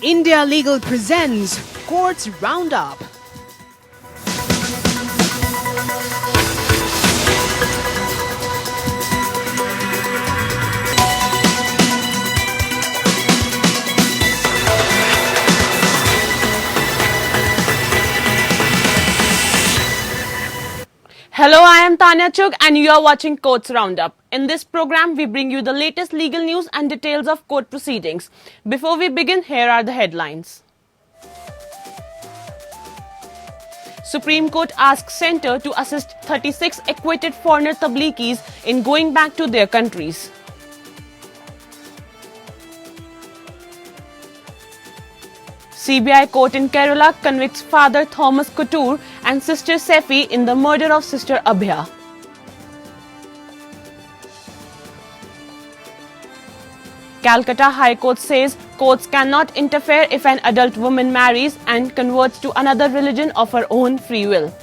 India Legal presents Courts Roundup. Hello, I am Tanya Chugh and you are watching Courts Roundup. In this program, we bring you the latest legal news and details of court proceedings. Before we begin, here are the headlines. Supreme Court asks Centre to assist 36 acquitted foreigner Tabligis in going back to their countries. CBI court in Kerala convicts Father Thomas Kottoor and Sister Sephy in the murder of Sister Abhaya. Calcutta High Court says courts cannot interfere if an adult woman marries and converts to another religion of her own free will.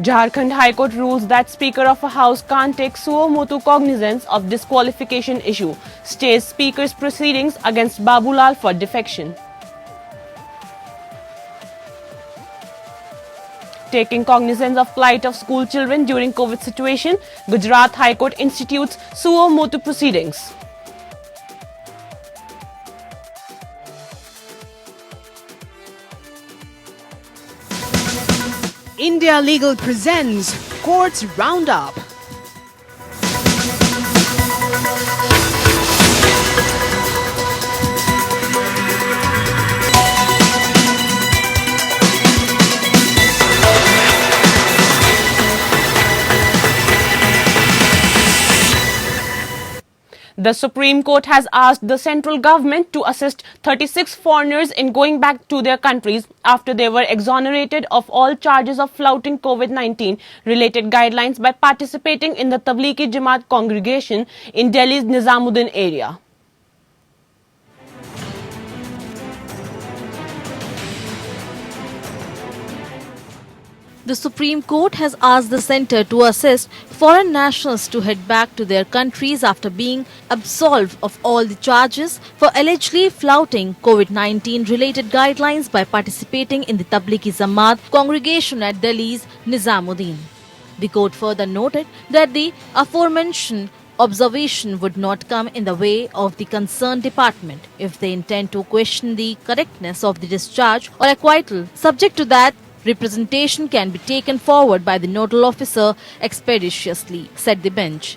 Jharkhand High Court rules that Speaker of a House can't take suo motu cognizance of disqualification issue, stays Speaker's proceedings against Babulal for defection. Taking cognizance of plight of school children during COVID situation, Gujarat High Court institutes suo motu proceedings. India Legal presents Courts Roundup. The Supreme Court has asked the central government to assist 36 foreigners in going back to their countries after they were exonerated of all charges of flouting COVID-19 related guidelines by participating in the Tablighi Jamaat congregation in Delhi's Nizamuddin area. The Supreme Court has asked the centre to assist foreign nationals to head back to their countries after being absolved of all the charges for allegedly flouting COVID-19 related guidelines by participating in the Tablighi Jamaat congregation at Delhi's Nizamuddin. The court further noted that the aforementioned observation would not come in the way of the concerned department if they intend to question the correctness of the discharge or acquittal. Subject to that, representation can be taken forward by the nodal officer expeditiously, said the bench.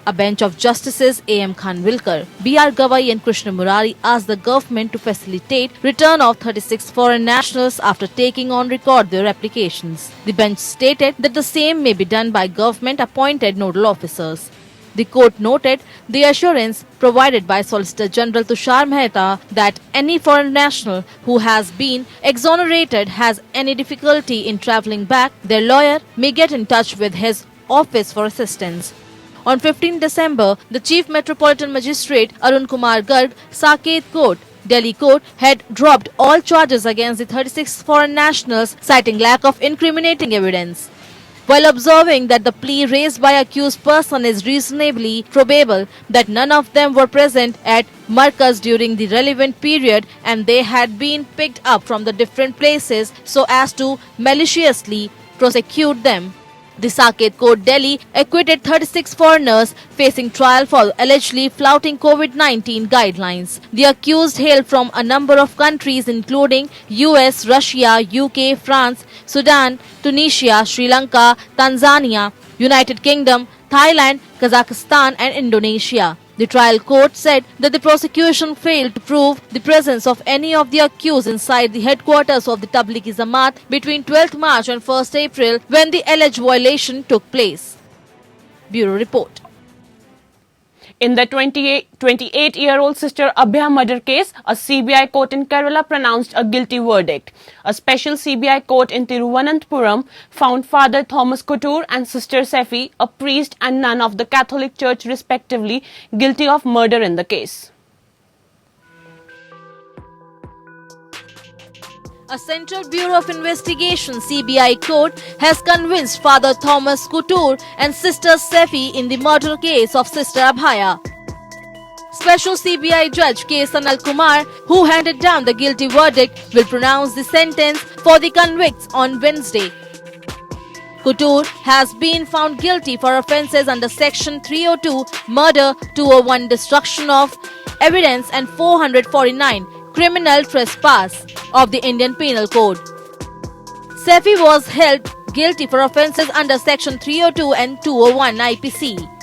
A bench of Justices A.M. Khanwilkar, B.R. Gawai and Krishna Murari asked the government to facilitate return of 36 foreign nationals after taking on record their applications. The bench stated that the same may be done by government-appointed nodal officers. The court noted the assurance provided by Solicitor General Tushar Mehta that any foreign national who has been exonerated has any difficulty in travelling back, their lawyer may get in touch with his office for assistance. On 15 December, the Chief Metropolitan Magistrate Arun Kumar Garg, Saket Court, Delhi Court had dropped all charges against the 36 foreign nationals, citing lack of incriminating evidence. While observing that the plea raised by accused person is reasonably probable that none of them were present at Markaz during the relevant period and they had been picked up from the different places so as to maliciously prosecute them, the Saket Court Delhi acquitted 36 foreigners facing trial for allegedly flouting COVID-19 guidelines. The accused hail from a number of countries including US, Russia, UK, France, Sudan, Tunisia, Sri Lanka, Tanzania, United Kingdom, Thailand, Kazakhstan and Indonesia. The trial court said that the prosecution failed to prove the presence of any of the accused inside the headquarters of the Tablighi Jamaat between 12th March and 1st April when the alleged violation took place. Bureau Report. In the 28-year-old Sister Abhaya murder case, a CBI court in Kerala pronounced a guilty verdict. A special CBI court in Thiruvananthapuram found Father Thomas Kottoor and Sister Sephy, a priest and nun of the Catholic Church respectively, guilty of murder in the case. A Central Bureau of Investigation (CBI) court has convinced Father Thomas Kottoor and Sister Sephy in the murder case of Sister Abhaya. Special CBI Judge K. Sanal Kumar, who handed down the guilty verdict, will pronounce the sentence for the convicts on Wednesday. Kottoor has been found guilty for offences under Section 302 murder, 201 destruction of evidence and 449 criminal trespass of the Indian Penal Code. Sephy was held guilty for offences under Section 302 and 201 IPC.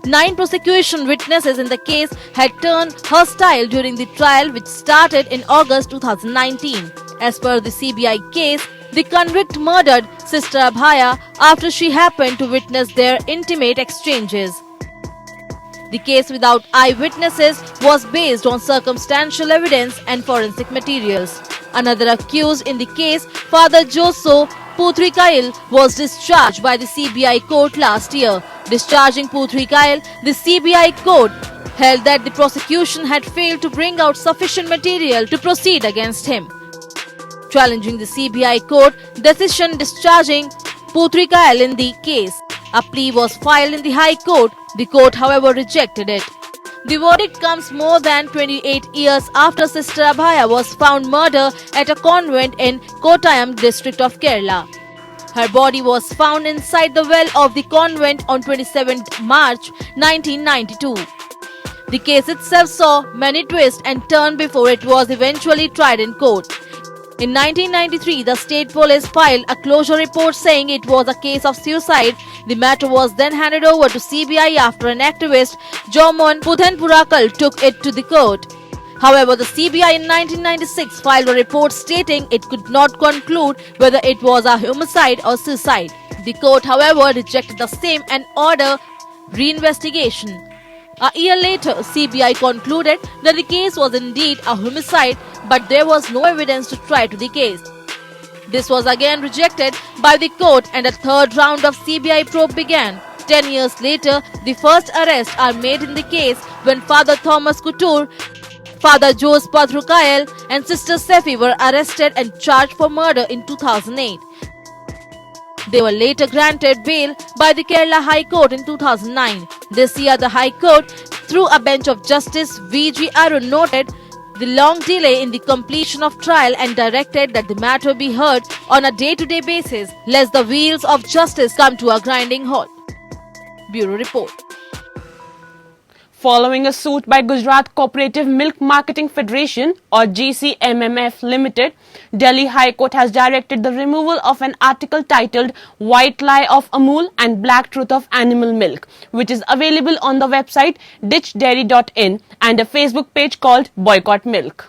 9 prosecution witnesses in the case had turned hostile during the trial, which started in August 2019. As per the CBI case, the convict murdered Sister Abhaya after she happened to witness their intimate exchanges. The case without eyewitnesses was based on circumstantial evidence and forensic materials. Another accused in the case, Father Joso Putrikail, was discharged by the CBI court last year. Discharging Putrikail, the CBI court held that the prosecution had failed to bring out sufficient material to proceed against him. Challenging the CBI court decision discharging Putrikail in the case, a plea was filed in the High Court. The court, however, rejected it. The verdict comes more than 28 years after Sister Abhaya was found murdered at a convent in Kottayam district of Kerala. Her body was found inside the well of the convent on 27 March 1992. The case itself saw many twists and turns before it was eventually tried in court. In 1993, the state police filed a closure report saying it was a case of suicide. The matter was then handed over to CBI after an activist, Jomon Puthenpurakal, took it to the court. However, the CBI in 1996 filed a report stating it could not conclude whether it was a homicide or suicide. The court, however, rejected the same and ordered reinvestigation. A year later, CBI concluded that the case was indeed a homicide, but there was no evidence to try to the case. This was again rejected by the court and a third round of CBI probe began. 10 years later, the first arrests are made in the case when Father Thomas Kottoor, Father Jose Putrikail and Sister Sephy were arrested and charged for murder in 2008. They were later granted bail by the Kerala High Court in 2009. This year, the High Court, through a bench of Justice V.G. Arun, noted the long delay in the completion of trial and directed that the matter be heard on a day-to-day basis, lest the wheels of justice come to a grinding halt. Bureau Report. Following a suit by Gujarat Cooperative Milk Marketing Federation or GCMMF Limited, Delhi High Court has directed the removal of an article titled White Lie of Amul and Black Truth of Animal Milk, which is available on the website ditchdairy.in and a Facebook page called Boycott Milk.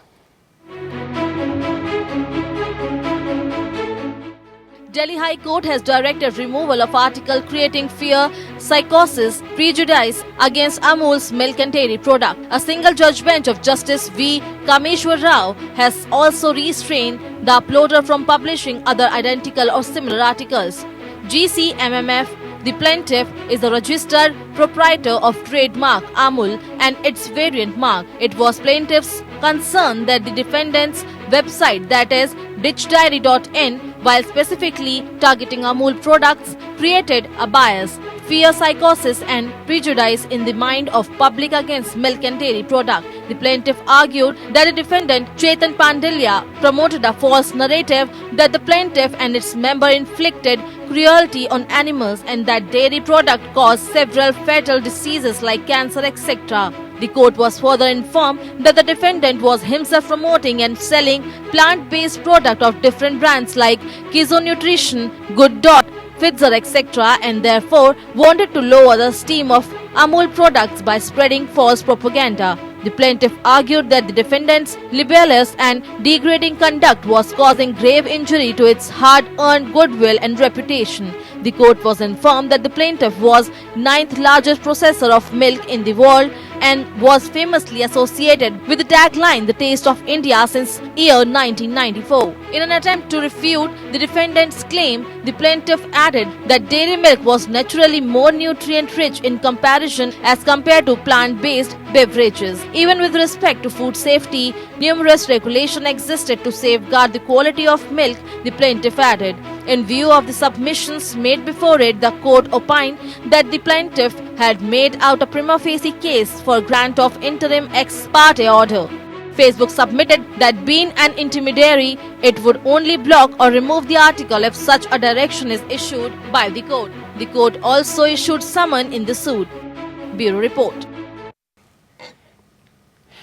Delhi High Court has directed removal of article creating fear, psychosis, prejudice against Amul's milk and dairy product. A single judge bench of Justice V. Kameshwar Rao has also restrained the uploader from publishing other identical or similar articles. GCMMF, the plaintiff, is the registered proprietor of trademark Amul and its variant mark. It was plaintiff's concern that the defendant's website, that is ditchdairy.in, while specifically targeting Amul products, created a bias, fear, psychosis and prejudice in the mind of public against milk and dairy product. The plaintiff argued that the defendant, Chetan Pandilya, promoted a false narrative that the plaintiff and its member inflicted cruelty on animals and that dairy product caused several fatal diseases like cancer, etc. The court was further informed that the defendant was himself promoting and selling plant-based product of different brands like Kizo Nutrition, Good Dot, Pfizer, etc. and therefore wanted to lower the esteem of Amul products by spreading false propaganda. The plaintiff argued that the defendant's libellous and degrading conduct was causing grave injury to its hard-earned goodwill and reputation. The court was informed that the plaintiff was 9th largest processor of milk in the world and was famously associated with the tagline "The Taste of India" since year 1994. In an attempt to refute the defendant's claim, the plaintiff added that dairy milk was naturally more nutrient-rich in comparison as compared to plant-based beverages. Even with respect to food safety, numerous regulations existed to safeguard the quality of milk, the plaintiff added. In view of the submissions made before it, the court opined that the plaintiff had made out a prima facie case for grant of interim ex parte order. Facebook submitted that being an intermediary, it would only block or remove the article if such a direction is issued by the court. The court also issued summons in the suit. Bureau Report.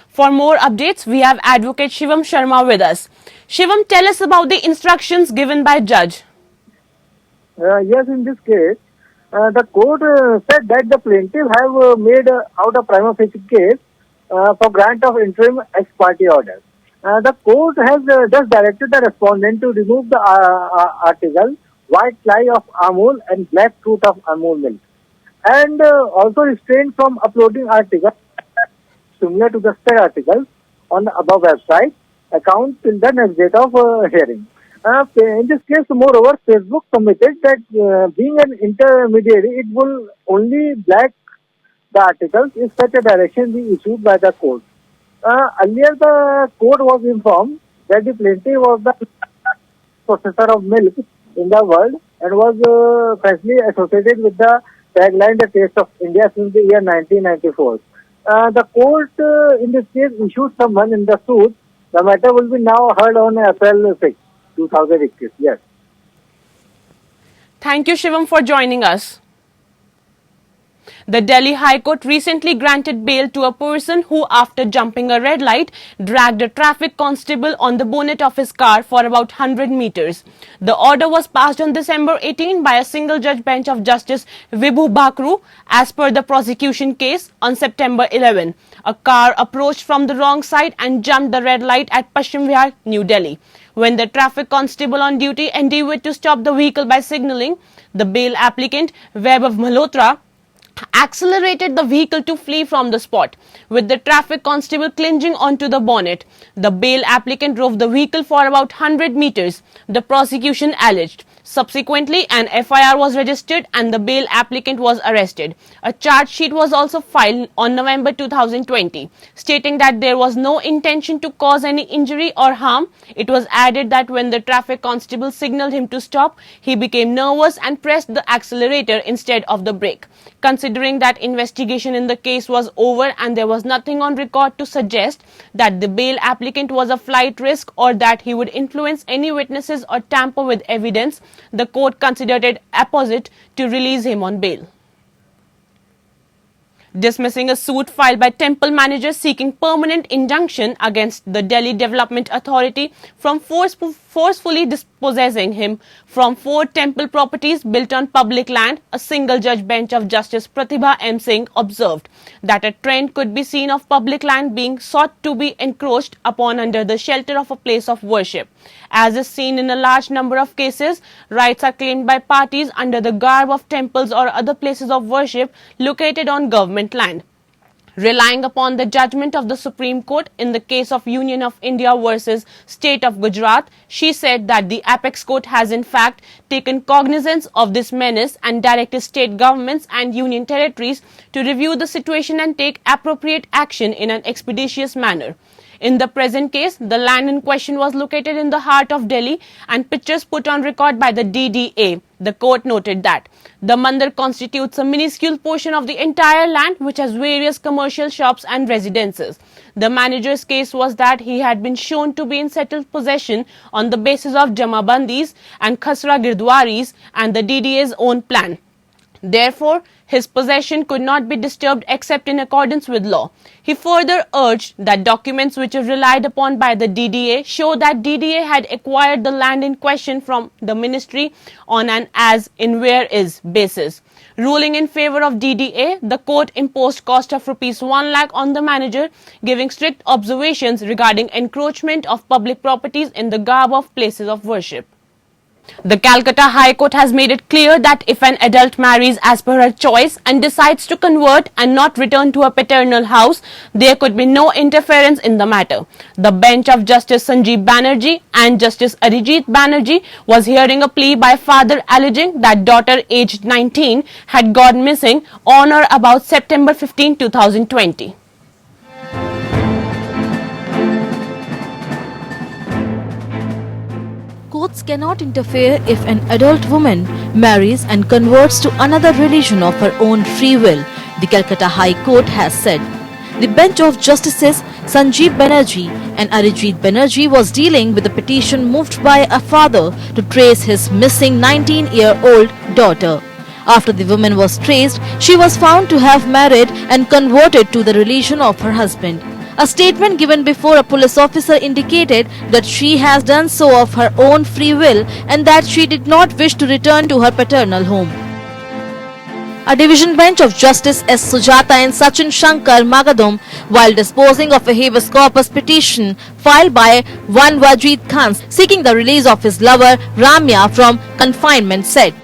For more updates, we have Advocate Shivam Sharma with us. Shivam, tell us about the instructions given by judge. Yes, in this case, the court said that the plaintiff have made out a prima facie case for grant of interim ex parte order. The court has just directed the respondent to remove the article white lie of Amul and black truth of Amul milk, and also restrained from uploading articles similar to the said articles on the above website account till the next date of hearing. In this case, moreover, Facebook submitted that being an intermediary, it will only black the articles if such a direction be issued by the court. Earlier, the court was informed that the plaintiff was the processor of milk in the world and was freshly associated with the tagline "The Taste of India" since the year 1994. The court, in this case, issued summons in the suit. The matter will be now heard on April 6, 2018. Yes. Thank you, Shivam, for joining us. The Delhi High Court recently granted bail to a person who, after jumping a red light, dragged a traffic constable on the bonnet of his car for about 100 meters. The order was passed on December 18 by a single-judge bench of Justice Vibhu Bakru. As per the prosecution case, on September 11, a car approached from the wrong side and jumped the red light at Paschim Vihar, New Delhi. When the traffic constable on duty endeavoured to stop the vehicle by signalling, the bail applicant, Vaibhav Malhotra, accelerated the vehicle to flee from the spot, with the traffic constable clinging onto the bonnet. The bail applicant drove the vehicle for about 100 meters, the prosecution alleged. Subsequently, an FIR was registered and the bail applicant was arrested. A charge sheet was also filed on November 2020, stating that there was no intention to cause any injury or harm. It was added that when the traffic constable signaled him to stop, he became nervous and pressed the accelerator instead of the brake. Considering that investigation in the case was over and there was nothing on record to suggest that the bail applicant was a flight risk or that he would influence any witnesses or tamper with evidence, the court considered it apposite to release him on bail. Dismissing a suit filed by temple managers seeking permanent injunction against the Delhi Development Authority from forcefully dispossessing him from 4 temple properties built on public land, a single-judge bench of Justice Pratibha M. Singh observed that a trend could be seen of public land being sought to be encroached upon under the shelter of a place of worship. As is seen in a large number of cases, rights are claimed by parties under the garb of temples or other places of worship located on government land. Relying upon the judgment of the Supreme Court in the case of Union of India versus State of Gujarat, she said that the Apex Court has in fact taken cognizance of this menace and directed state governments and union territories to review the situation and take appropriate action in an expeditious manner. In the present case, the land in question was located in the heart of Delhi and pictures put on record by the DDA. The court noted that the mandir constitutes a minuscule portion of the entire land which has various commercial shops and residences. The manager's case was that he had been shown to be in settled possession on the basis of Jamabandis and Khasra Girdwaris and the DDA's own plan. Therefore, his possession could not be disturbed except in accordance with law. He further urged that documents which are relied upon by the DDA show that DDA had acquired the land in question from the ministry on an as-in-where-is basis. Ruling in favor of DDA, the court imposed cost of Rs 1 lakh on the manager, giving strict observations regarding encroachment of public properties in the garb of places of worship. The Calcutta High Court has made it clear that if an adult marries as per her choice and decides to convert and not return to her paternal house, there could be no interference in the matter. The bench of Justice Sanjeev Banerjee and Justice Arijit Banerjee was hearing a plea by father alleging that daughter aged 19 had gone missing on or about September 15, 2020. courts cannot interfere if an adult woman marries and converts to another religion of her own free will, the Calcutta High Court has said. The bench of Justices Sanjeev Banerjee and Arijit Banerjee was dealing with a petition moved by a father to trace his missing 19-year-old daughter. After the woman was traced, she was found to have married and converted to the religion of her husband. A statement given before a police officer indicated that she has done so of her own free will and that she did not wish to return to her paternal home. A division bench of Justice S. Sujata and Sachin Shankar Magadum, while disposing of a habeas corpus petition filed by one Wajid Khan seeking the release of his lover Ramya from confinement, said,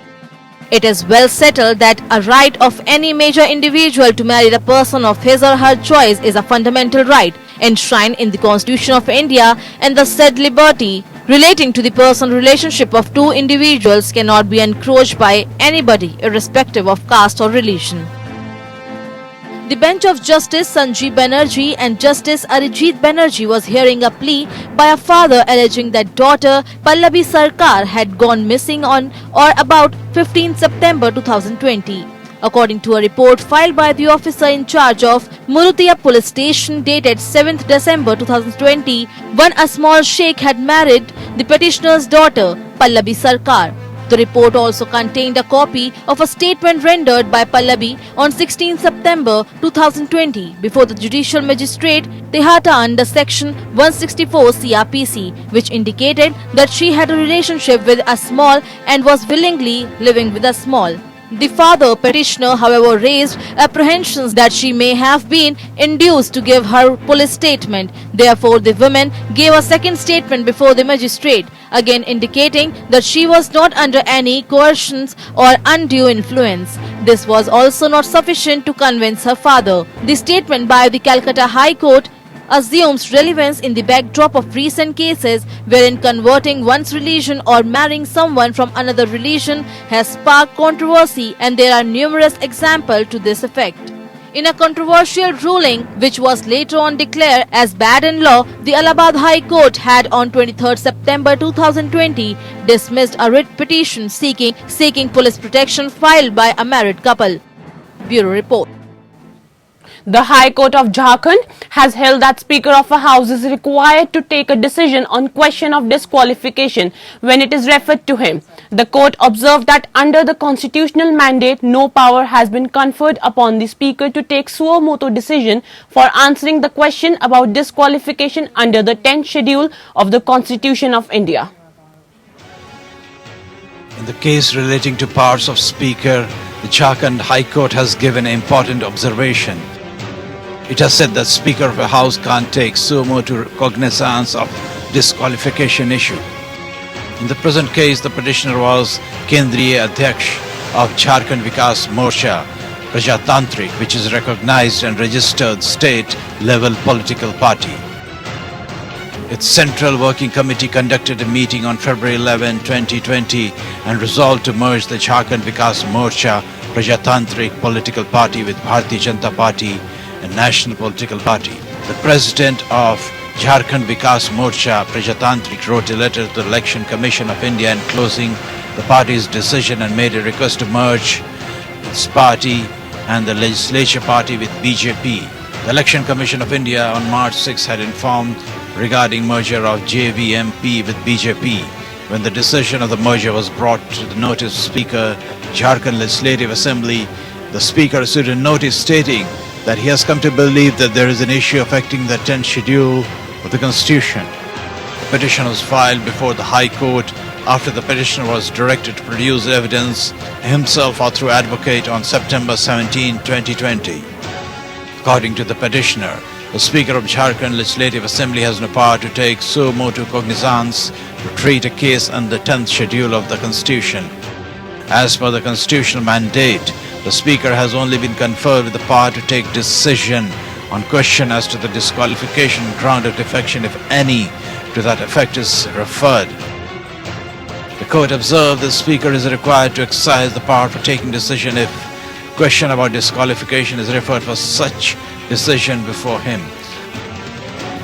"It is well settled that a right of any major individual to marry the person of his or her choice is a fundamental right enshrined in the Constitution of India, and the said liberty relating to the personal relationship of two individuals cannot be encroached by anybody irrespective of caste or religion." The bench of Justice Sanjeev Banerjee and Justice Arijit Banerjee was hearing a plea by a father alleging that daughter Pallavi Sarkar had gone missing on or about 15 September 2020. According to a report filed by the officer in charge of Murutiya Police Station dated 7th December 2020, when a small sheikh had married the petitioner's daughter Pallavi Sarkar. The report also contained a copy of a statement rendered by Pallavi on 16 September 2020 before the judicial magistrate Tehata under section 164 CRPC, which indicated that she had a relationship with a small and was willingly living with a small. The father petitioner, however, raised apprehensions that she may have been induced to give her police statement. Therefore, the woman gave a second statement before the magistrate, again indicating that she was not under any coercions or undue influence. This was also not sufficient to convince her father. The statement by the Calcutta High Court assumes relevance in the backdrop of recent cases wherein converting one's religion or marrying someone from another religion has sparked controversy, and there are numerous examples to this effect. In a controversial ruling, which was later on declared as bad in law, the Allahabad High Court had on 23 September 2020 dismissed a writ petition seeking police protection filed by a married couple. Bureau Report. The High Court of Jharkhand has held that Speaker of a House is required to take a decision on question of disqualification when it is referred to him. The court observed that under the constitutional mandate, no power has been conferred upon the Speaker to take suo motu decision for answering the question about disqualification under the 10th schedule of the Constitution of India. In the case relating to powers of Speaker, the Jharkhand High Court has given an important observation. It has said that Speaker of a House can't take suo motu cognizance of disqualification issue. In the present case, the petitioner was Kendriya Adhyaksh of Jharkhand Vikas Morcha Prajatantrik, which is recognized and registered state-level political party. Its Central Working Committee conducted a meeting on February 11, 2020 and resolved to merge the Jharkhand Vikas Morcha Prajatantrik political party with Bharatiya Janata Party, a national political party. The president of Jharkhand Vikas Morcha Prajatantrik wrote a letter to the Election Commission of India enclosing the party's decision and made a request to merge its party and the legislature party with BJP. The Election Commission of India on March 6 had informed regarding merger of JVMP with BJP. When the decision of the merger was brought to the notice of Speaker Jharkhand Legislative Assembly, the Speaker issued a notice stating that he has come to believe that there is an issue affecting the 10th schedule of the Constitution. The petition was filed before the High Court after the petitioner was directed to produce evidence himself or through advocate on September 17, 2020. According to the petitioner, the Speaker of Jharkhand Legislative Assembly has no power to take suo motu cognizance to treat a case under the 10th schedule of the Constitution. As per the constitutional mandate, the Speaker has only been conferred with the power to take decision on question as to the disqualification ground of defection, if any, to that effect is referred. The court observed the Speaker is required to exercise the power for taking decision if question about disqualification is referred for such decision before him.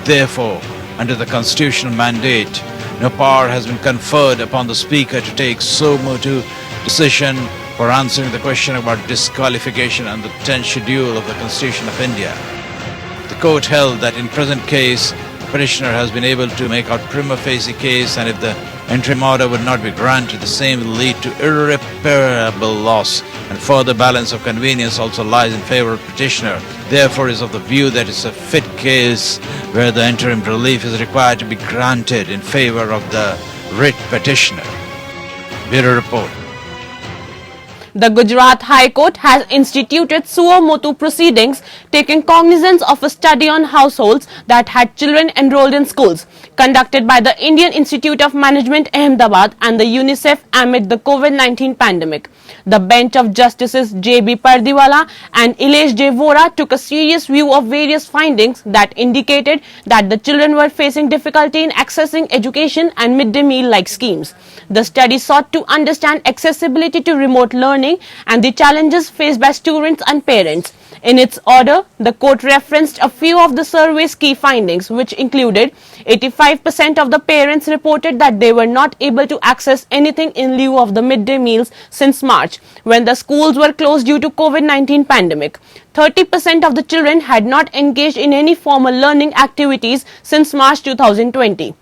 Therefore, under the constitutional mandate, no power has been conferred upon the Speaker to take so motu decision for answering the question about disqualification under the 10th schedule of the Constitution of India. The court held that in present case, the petitioner has been able to make out prima facie case, and if the interim order would not be granted, the same will lead to irreparable loss, and further balance of convenience also lies in favor of petitioner. Therefore, is of the view that it's a fit case where the interim relief is required to be granted in favor of the writ petitioner. Bureau Report. The Gujarat High Court has instituted suo motu proceedings, taking cognizance of a study on households that had children enrolled in schools, conducted by the Indian Institute of Management Ahmedabad and the UNICEF amid the COVID-19 pandemic. The bench of Justices J.B. Pardiwala and Ilesh J. Vora took a serious view of various findings that indicated that the children were facing difficulty in accessing education and midday meal-like schemes. The study sought to understand accessibility to remote learning and the challenges faced by students and parents. In its order, the court referenced a few of the survey's key findings, which included 85% of the parents reported that they were not able to access anything in lieu of the midday meals since March, when the schools were closed due to COVID-19 pandemic. 30% of the children had not engaged in any formal learning activities since March 2020.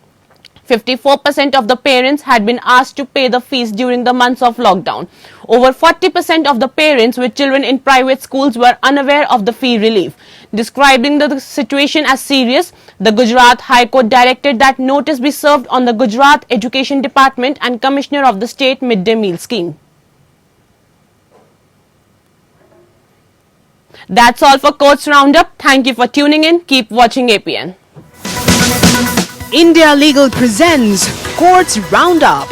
54% of the parents had been asked to pay the fees during the months of lockdown. Over 40% of the parents with children in private schools were unaware of the fee relief. Describing the situation as serious, the Gujarat High Court directed that notice be served on the Gujarat Education Department and Commissioner of the State Midday Meal Scheme. That's all for Courts Roundup. Thank you for tuning in. Keep watching APN. India Legal presents Courts Roundup.